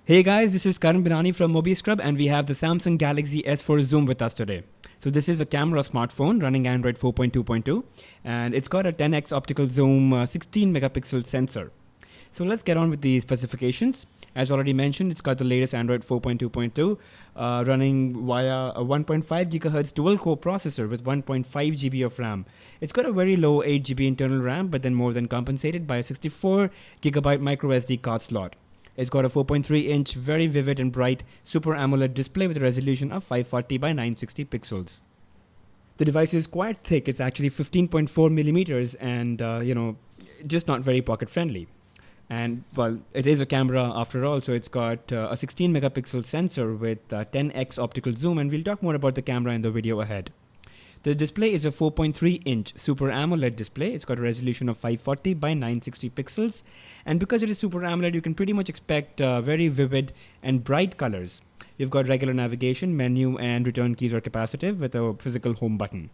Hey guys, this is Karan Binani from MobiScrub and we have the Samsung Galaxy S4 Zoom with us today. So this is a camera smartphone running Android 4.2.2 and it's got a 10x optical zoom 16 megapixel sensor. So let's get on with the specifications. As already mentioned, it's got the latest Android 4.2.2 running via a 1.5 GHz dual-core processor with 1.5 GB of RAM. It's got a very low 8 GB internal RAM, but then more than compensated by a 64 GB micro SD card slot. It's got a 4.3-inch, very vivid and bright Super AMOLED display with a resolution of 540 by 960 pixels. The device is quite thick. It's actually 15.4 millimeters and, just not very pocket-friendly. And, well, it is a camera after all, so it's got a 16 megapixel sensor with 10x optical zoom, and we'll talk more about the camera in the video ahead. The display is a 4.3-inch Super AMOLED display. It's got a resolution of 540 by 960 pixels. And because it is Super AMOLED, you can pretty much expect very vivid and bright colors. You've got regular navigation, menu, and return keys are capacitive with a physical home button.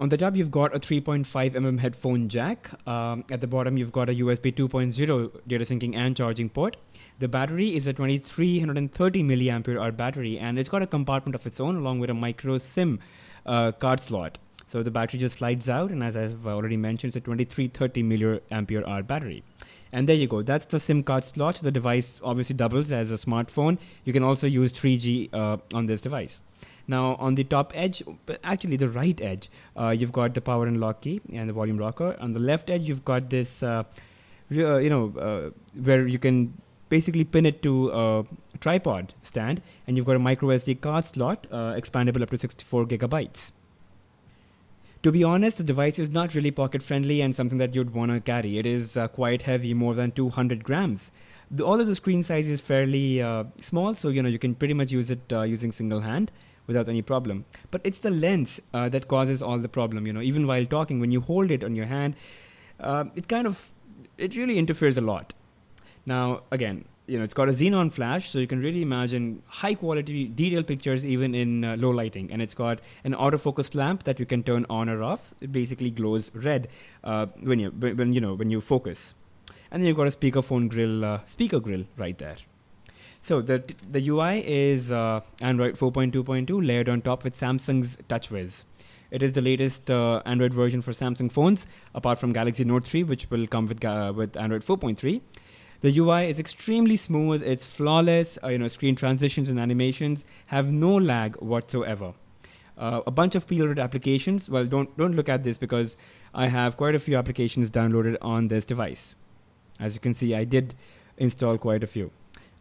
On the top, you've got a 3.5mm headphone jack. At the bottom, you've got a USB 2.0 data syncing and charging port. The battery is a 2330 mAh battery, and it's got a compartment of its own along with a micro SIM card slot. So the battery just slides out, and as I've already mentioned, it's a 2330 mAh battery. And there you go. That's the SIM card slot. The device obviously doubles as a smartphone. You can also use 3G on this device. Now, on the top edge, actually the right edge, you've got the power and lock key and the volume rocker. On the left edge, you've got this, where you can basically pin it to a tripod stand, and you've got a micro SD card slot, expandable up to 64 gigabytes. To be honest, the device is not really pocket friendly and something that you'd want to carry. It is quite heavy, more than 200 grams. All of the screen size is fairly small, so you can pretty much use it using single hand without any problem. But it's the lens that causes all the problem. Even while talking, when you hold it on your hand, it really interferes a lot. Now, again, it's got a xenon flash, so you can really imagine high quality detailed pictures even in low lighting. And it's got an autofocus lamp that you can turn on or off. It basically glows red when you focus. And then you've got a speaker grill right there. So the UI is Android 4.2.2 layered on top with Samsung's Touchwiz. It is the latest Android version for Samsung phones, apart from Galaxy Note 3, which will come with Android 4.3. The UI is extremely smooth. It's flawless. Screen transitions and animations have no lag whatsoever. A bunch of preloaded applications. Well, don't look at this because I have quite a few applications downloaded on this device. As you can see, I did install quite a few.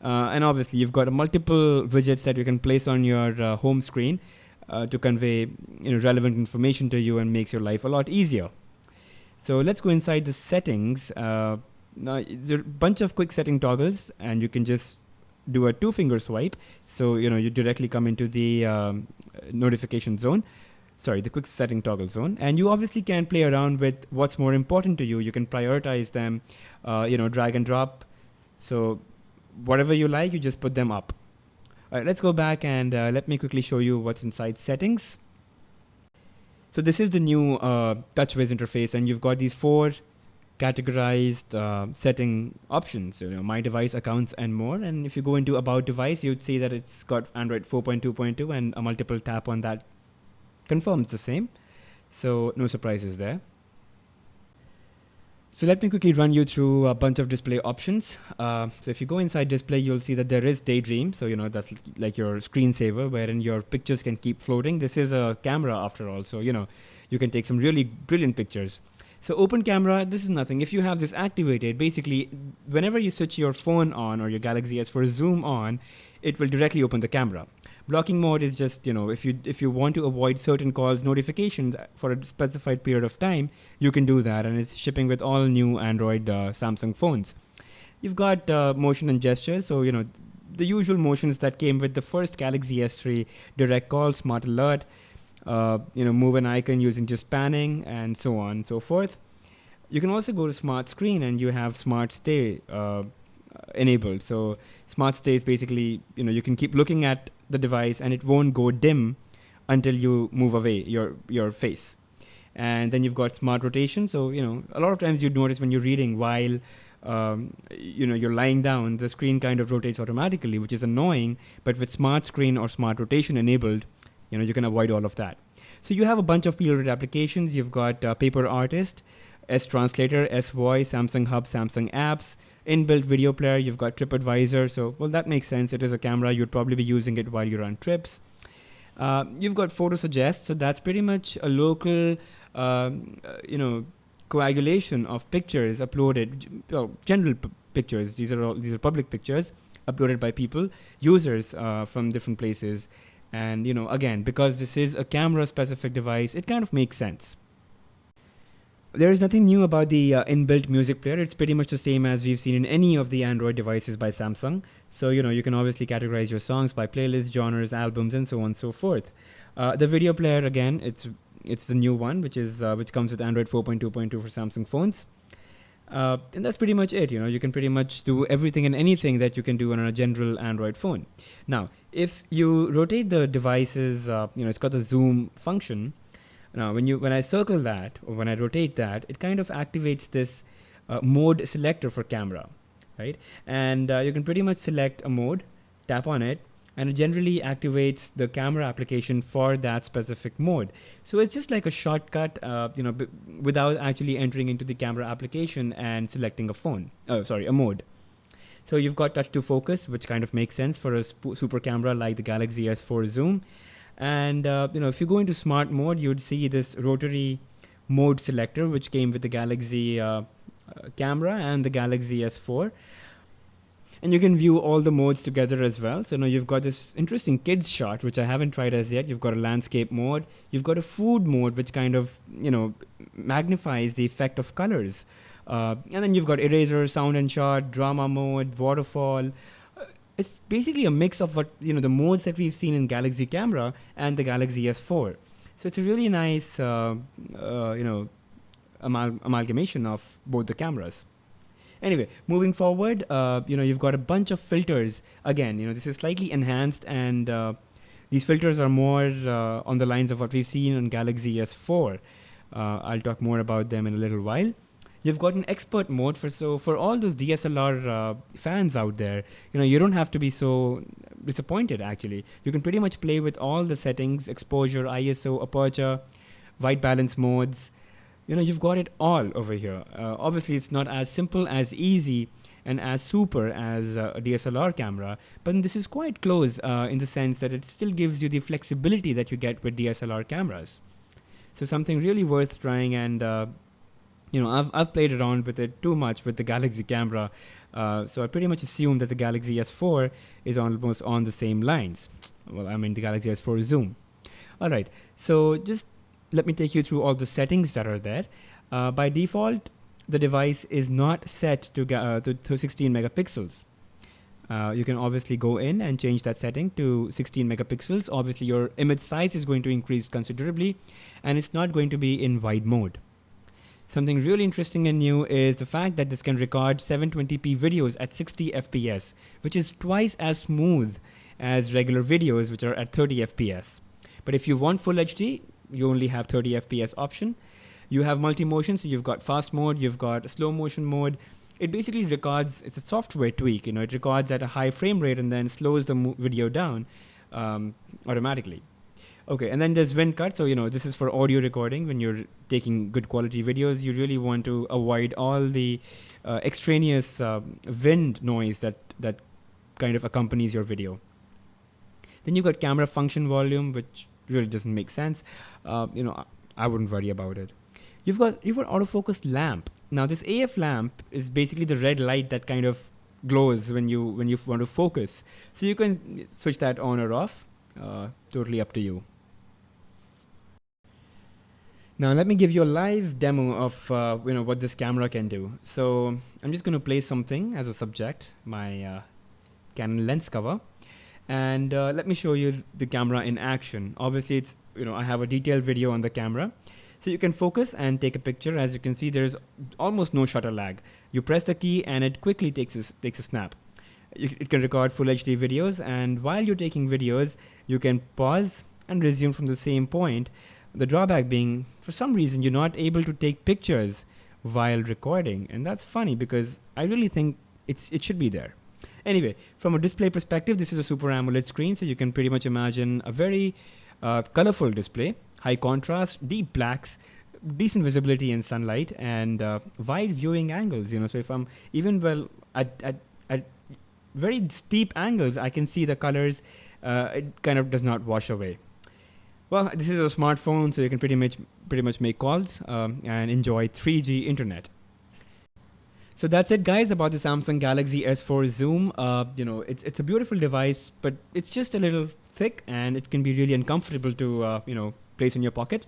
And obviously, you've got multiple widgets that you can place on your home screen to convey relevant information to you and makes your life a lot easier. So let's go inside the settings. Now, there are a bunch of quick setting toggles, and you can just do a 2-finger swipe. So, you directly come into the notification zone. Sorry, the quick setting toggle zone. And you obviously can play around with what's more important to you. You can prioritize them, drag and drop. So whatever you like, you just put them up. All right, let's go back and let me quickly show you what's inside settings. So this is the new Touchwiz interface, and you've got these 4 categorized setting options, my device, accounts, and more. And if you go into about device, you'd see that it's got Android 4.2.2, and a multiple tap on that confirms the same. So no surprises there. So let me quickly run you through a bunch of display options. So if you go inside display, you'll see that there is Daydream. So, that's like your screensaver wherein your pictures can keep floating. This is a camera after all. So, you can take some really brilliant pictures. So open camera, this is nothing. If you have this activated, basically, whenever you switch your phone on or your Galaxy S4 Zoom on, it will directly open the camera. Blocking mode is just, if you want to avoid certain calls notifications for a specified period of time, you can do that. And it's shipping with all new Android Samsung phones. You've got motion and gestures. So, the usual motions that came with the first Galaxy S3, direct call, smart alert, move an icon using just panning, and so on and so forth. You can also go to smart screen, and you have smart stay enabled. So smart stay is basically, you can keep looking at the device and it won't go dim until you move away your face. And then you've got smart rotation. So, a lot of times you'd notice when you're reading while you're lying down, the screen kind of rotates automatically, which is annoying. But with smart screen or smart rotation enabled, you can avoid all of that. So you have a bunch of preloaded applications. You've got Paper Artist, S Translator, S Voice, Samsung Hub, Samsung Apps, inbuilt video player. You've got TripAdvisor. So, well, that makes sense. It is a camera. You'd probably be using it while you're on trips. You've got Photo Suggest. So that's pretty much a local, coagulation of pictures uploaded, general pictures. These are public pictures uploaded by people, users from different places. And, again, because this is a camera-specific device, it kind of makes sense. There is nothing new about the inbuilt music player. It's pretty much the same as we've seen in any of the Android devices by Samsung. So, you can obviously categorize your songs by playlists, genres, albums, and so on and so forth. The video player, again, it's the new one, which comes with Android 4.2.2 for Samsung phones. And that's pretty much it. You can pretty much do everything and anything that you can do on a general Android phone. Now, if you rotate the devices, it's got the zoom function. Now, when I circle that or when I rotate that, it kind of activates this mode selector for camera, right? And you can pretty much select a mode, tap on it, and it generally activates the camera application for that specific mode. So it's just like a shortcut, without actually entering into the camera application and selecting a mode. So you've got touch to focus, which kind of makes sense for a super camera like the Galaxy S4 Zoom. And if you go into smart mode, you'd see this rotary mode selector, which came with the Galaxy camera and the Galaxy S4. And you can view all the modes together as well. So now you've got this interesting kids shot, which I haven't tried as yet. You've got a landscape mode. You've got a food mode, which kind of, magnifies the effect of colors. And then you've got eraser, sound and shot, drama mode, waterfall. It's basically a mix of what, the modes that we've seen in Galaxy camera and the Galaxy S4. So it's a really nice, amalgamation of both the cameras. Anyway, moving forward, you've got a bunch of filters. Again, this is slightly enhanced, and these filters are more on the lines of what we've seen on Galaxy S4. I'll talk more about them in a little while. You've got an expert mode for all those DSLR fans out there. You don't have to be so disappointed. Actually, you can pretty much play with all the settings: exposure, ISO, aperture, white balance modes. You've got it all over here. Obviously, it's not as simple, as easy, and as super as a DSLR camera, but this is quite close in the sense that it still gives you the flexibility that you get with DSLR cameras. So something really worth trying, and I've played around with it too much with the Galaxy camera, so I pretty much assume that the Galaxy S4 is almost on the same lines. Well, I mean the Galaxy S4 Zoom. All right, so just let me take you through all the settings that are there. By default, the device is not set to 16 megapixels. You can obviously go in and change that setting to 16 megapixels. Obviously, your image size is going to increase considerably, and it's not going to be in wide mode. Something really interesting and new is the fact that this can record 720p videos at 60 FPS, which is twice as smooth as regular videos, which are at 30 FPS. But if you want full HD, you only have 30 FPS option. You have multi-motion, so you've got fast mode, you've got slow motion mode. It basically records, it's a software tweak, it records at a high frame rate and then slows the video down automatically. Okay, and then there's wind cut, so this is for audio recording. When you're taking good quality videos, you really want to avoid all the extraneous wind noise that kind of accompanies your video. Then you've got camera function volume, which really doesn't make sense. I wouldn't worry about it. You've got autofocus lamp. Now this AF lamp is basically the red light that kind of glows when you want to focus. So you can switch that on or off. Totally up to you. Now let me give you a live demo of what this camera can do. So I'm just going to play something as a subject, my Canon lens cover. And let me show you the camera in action. Obviously, it's I have a detailed video on the camera, so you can focus and take a picture. As you can see, there's almost no shutter lag. You press the key, and it quickly takes a snap. It can record full HD videos, and while you're taking videos, you can pause and resume from the same point. The drawback being, for some reason, you're not able to take pictures while recording, and that's funny because I really think it should be there. Anyway, from a display perspective, this is a Super AMOLED screen, so you can pretty much imagine a very colorful display, high contrast, deep blacks, decent visibility in sunlight, and wide viewing angles. So if I'm at very steep angles, I can see the colors. It kind of does not wash away. Well, this is a smartphone, so you can pretty much make calls and enjoy 3G internet. So that's it, guys, about the Samsung Galaxy S4 Zoom. It's a beautiful device, but it's just a little thick, and it can be really uncomfortable to place in your pocket.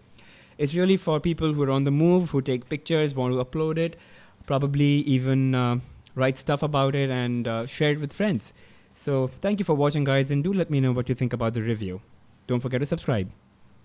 It's really for people who are on the move, who take pictures, want to upload it, probably even write stuff about it and share it with friends. So thank you for watching, guys, and do let me know what you think about the review. Don't forget to subscribe.